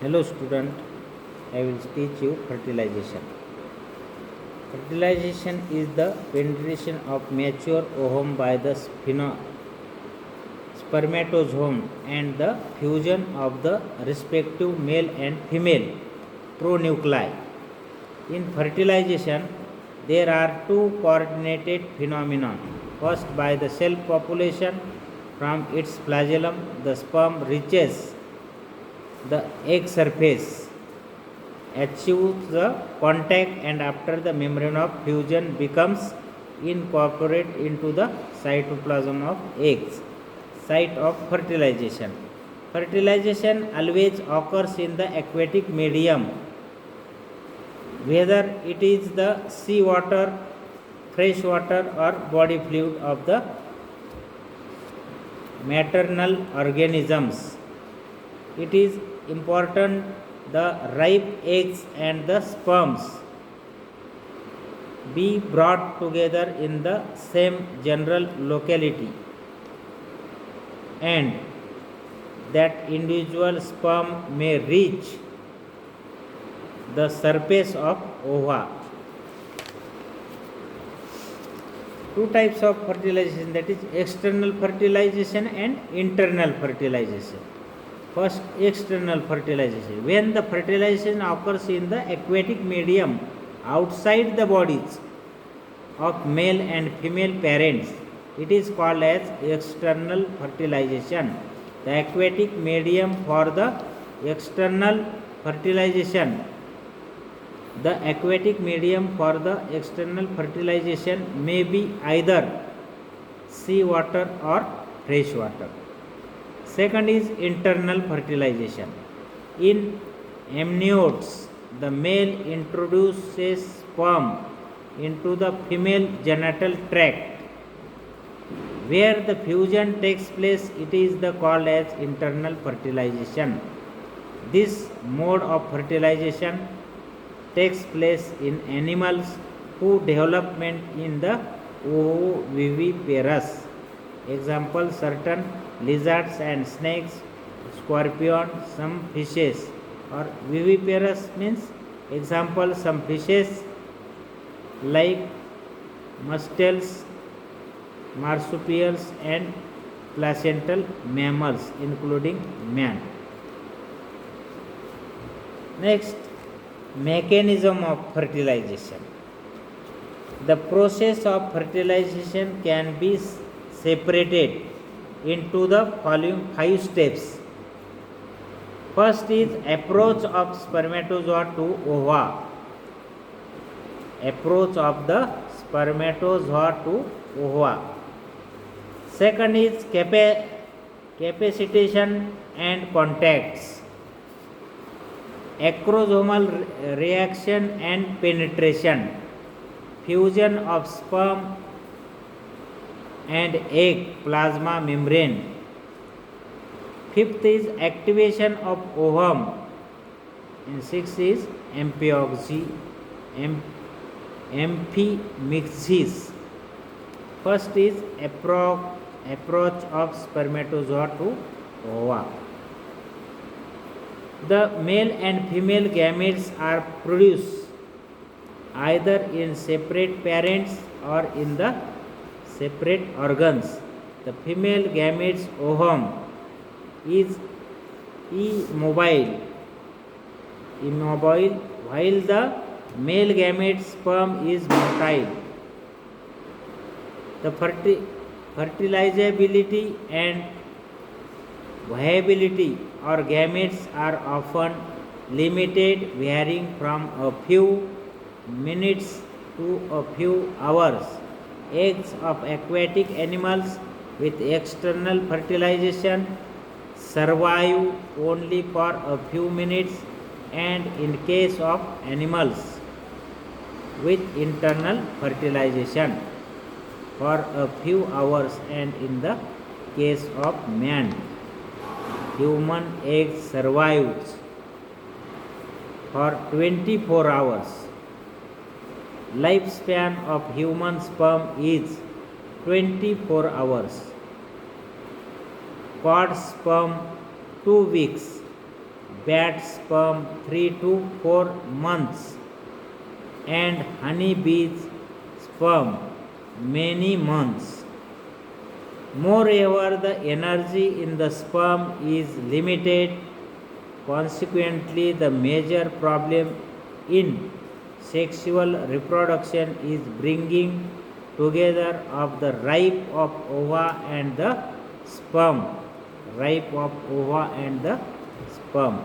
Hello student, I will teach you fertilization. Fertilization is the penetration of mature ovum by the spermatozoon and the fusion of the respective male and female pronuclei. In fertilization, there are two coordinated phenomena. First, by the cell population, from its flagellum, the sperm reaches the egg surface, achieves the contact, and after the membrane of fusion becomes incorporated into the cytoplasm of eggs, site of fertilization. Fertilization always occurs in the aquatic medium, whether it is the sea water, fresh water, or body fluid of the maternal organisms. It is important the ripe eggs and the sperms be brought together in the same general locality, and that individual sperm may reach the surface of ova. Two types of fertilization, that is external fertilization and internal fertilization. First, external fertilization. When the fertilization occurs in the aquatic medium outside the bodies of male and female parents, it is called as external fertilization. The aquatic medium for the external fertilization. The aquatic medium for the external fertilization may be either sea water or fresh water. Second is internal fertilization. In amniotes, the male introduces sperm into the female genital tract. Where the fusion takes place, it is called as internal fertilization. This mode of fertilization takes place in animals whose development in the oviviparous. Example, certain lizards and snakes, scorpion, some fishes. Or viviparous means, example, some fishes like mustels, marsupials, and placental mammals including man. Next, mechanism of fertilization. The process of fertilization can be separated into the following 5 steps. First is approach of spermatozoa to ova. Approach of the spermatozoa to ova. Second is capacitation and contacts. Acrosomal reaction and penetration. Fusion of sperm and egg plasma membrane. Fifth is activation of ovum, and sixth is amphimixis. First is approach of spermatozoa to ova. The male and female gametes are produced either in separate parents or in the separate organs. The female gamete's ovum is immobile, while the male gamete's sperm is motile. The fertilizability and viability or gametes are often limited, varying from a few minutes to a few hours. Eggs of aquatic animals with external fertilization survive only for a few minutes, and in case of animals with internal fertilization for a few hours, and in the case of man, human egg survives for 24 hours. Lifespan of human sperm is 24 hours. Cod sperm 2 weeks bat sperm 3 to 4 months, and honeybees sperm many months. Moreover, the energy in the sperm is limited. Consequently, the major problem in sexual reproduction is bringing together of the ripe of ova and the sperm. Ripe of ova and the sperm.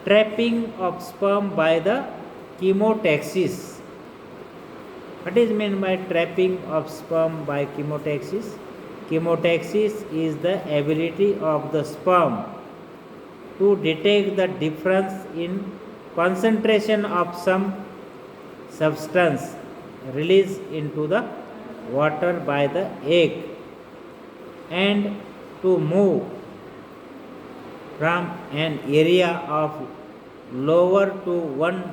Trapping of sperm by the chemotaxis. What is meant by trapping of sperm by chemotaxis? Chemotaxis is the ability of the sperm to detect the difference in concentration of some substance released into the water by the egg and to move from an area of lower to one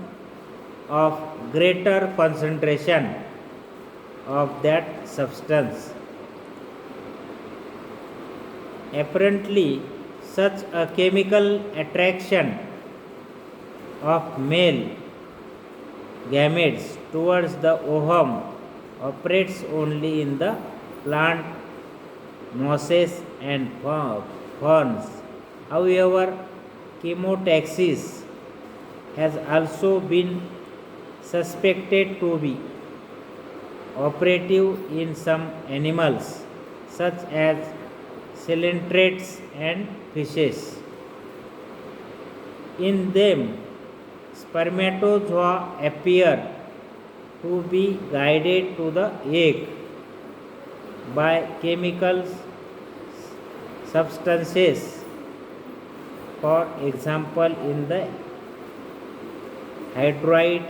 of greater concentration of that substance. Apparently, such a chemical attraction of male gametes towards the ovum operates only in the plant mosses and ferns. However, chemotaxis has also been suspected to be operative in some animals such as coelacanths and fishes. In them, spermatozoa appear to be guided to the egg by chemical substances. For example, in the hydroid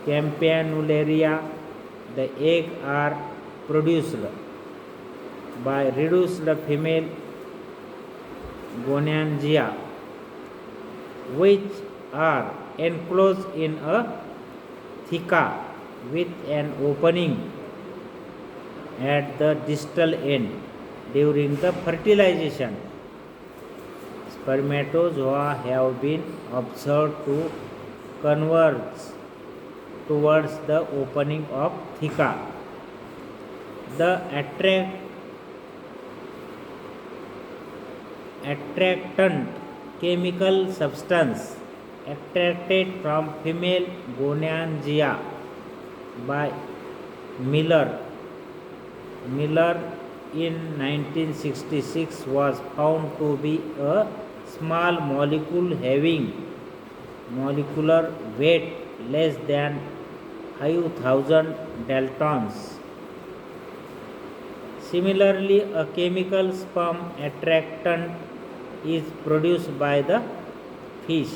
campanularia, the egg are produced by reduced female gonadsia, which are enclosed in a theca with an opening at the distal end. During the fertilization, spermatozoa have been observed to converge towards the opening of theca. The attractant chemical substance extracted from female gonadsia by Miller in 1966 was found to be a small molecule having molecular weight less than 5,000 daltons. Similarly, a chemical sperm attractant is produced by the fish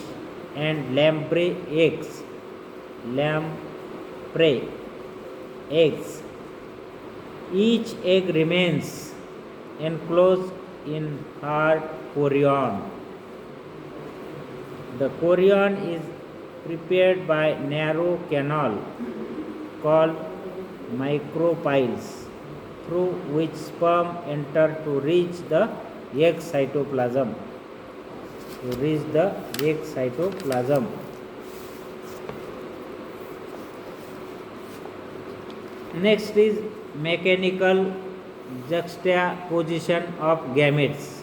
and lamprey eggs. Each egg remains enclosed in hard chorion. The chorion is prepared by narrow canal called micropiles, through which sperm enter to reach the egg cytoplasm. Next is mechanical juxtaposition of gametes.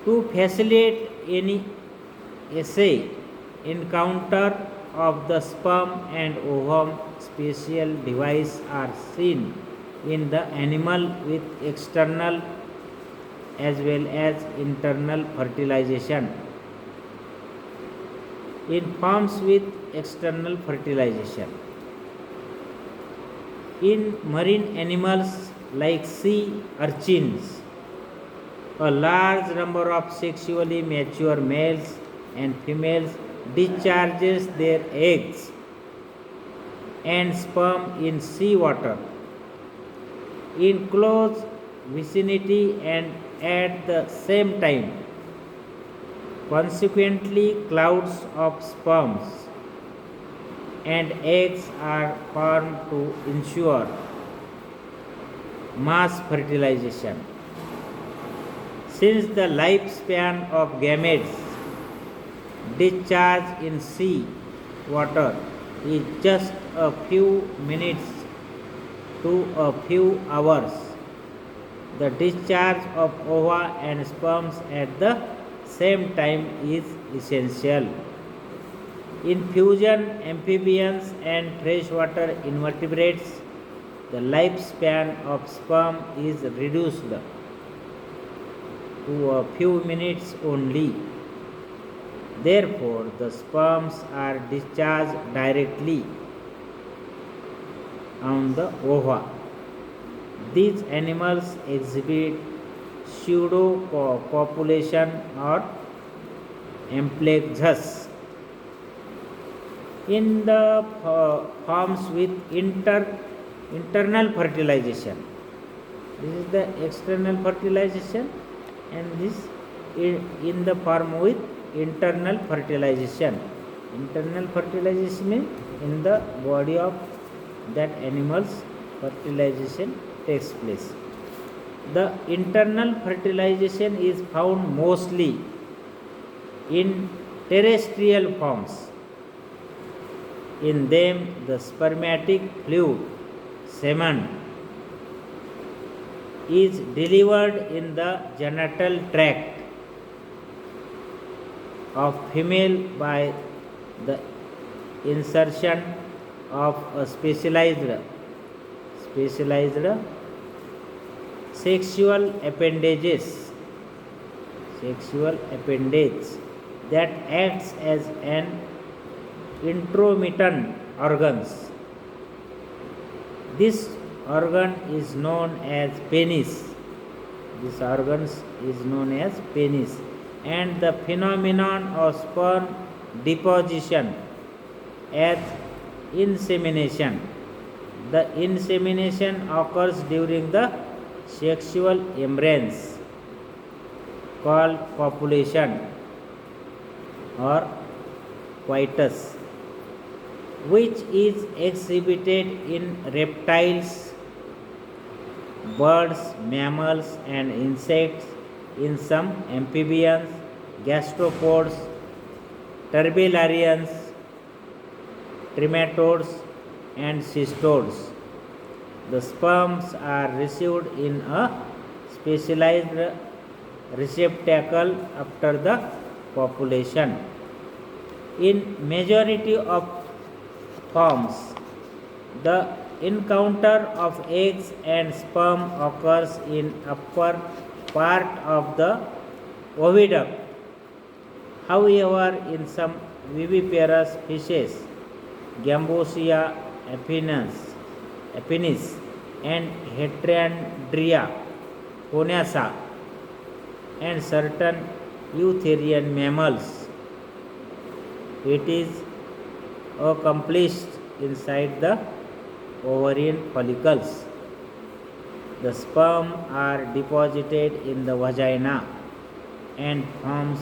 To facilitate any assay encounter of the sperm and ovum, special devices are seen in the animal with external as well as internal fertilization. In farms with external fertilization, in marine animals like sea urchins, a large number of sexually mature males and females discharges their eggs and sperm in sea water in close vicinity and at the same time. Consequently, clouds of sperms and eggs are formed to ensure Mass fertilization. Since the lifespan of gametes discharged in sea water is just a few minutes to a few hours, the discharge of ova and sperms at the same time is essential. In fusion amphibians and freshwater invertebrates, the lifespan of sperm is reduced to a few minutes only. Therefore, the sperms are discharged directly on the ova. These animals exhibit pseudo-copulation or amplexus in the forms with internal fertilization. This is the external fertilization, and this in the form with internal fertilization. Internal fertilization means in the body of that animal's fertilization takes place. The internal fertilization is found mostly in terrestrial forms. In them, the spermatic fluid, semen, is delivered in the genital tract of female by the insertion of a specialized sexual appendage that acts as an intromittent organs. This organ is known as penis. This organ is known as penis, and the phenomenon of sperm deposition as insemination. The insemination occurs during the sexual embrace called copulation or coitus, which is exhibited in reptiles, birds, mammals, and insects, in some amphibians, gastropods, turbellarians, trematodes, and cystodes. The sperms are received in a specialized receptacle after the copulation. In majority of forms, the encounter of eggs and sperm occurs in upper part of the oviduct. However, in some viviparous fishes, Gambosia appenis and Heterandria conasa, and certain eutherian mammals, it is accomplished inside the ovarian follicles. The sperm are deposited in the vagina, and from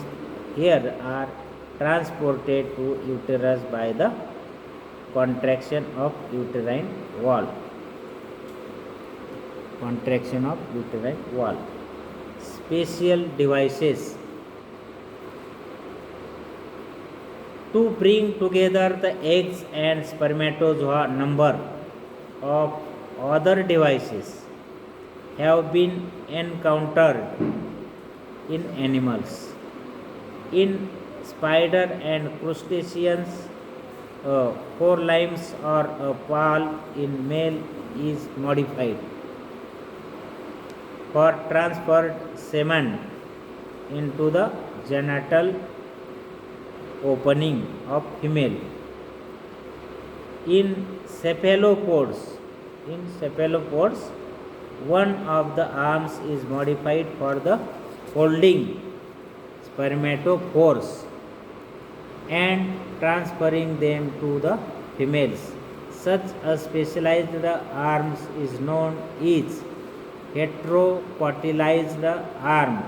here are transported to uterus by the contraction of uterine wall. Special devices to bring together the eggs and spermatozoa. Number of other devices have been encountered in animals. In spider and crustaceans, forelimbs or a palp in male is modified for transferred semen into the genital opening of female. In cephalopods, one of the arms is modified for the holding spermatophores and transferring them to the females. Such a specialized arms is known as heterocotylized arm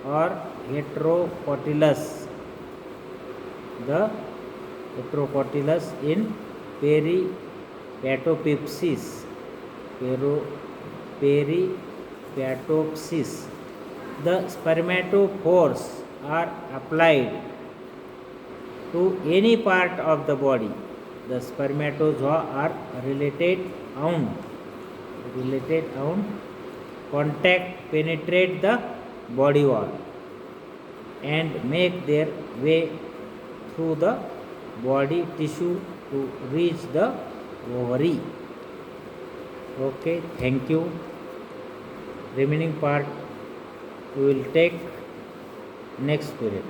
or heterocotylus. The heterocotylus in peripatopipsis, periapoptosis. The spermatophores are applied to any part of the body. The spermatozoa are related wound contact penetrate the body wall and make their way through the body tissue to reach the ovary. Okay, thank you. Remaining part we will take next period.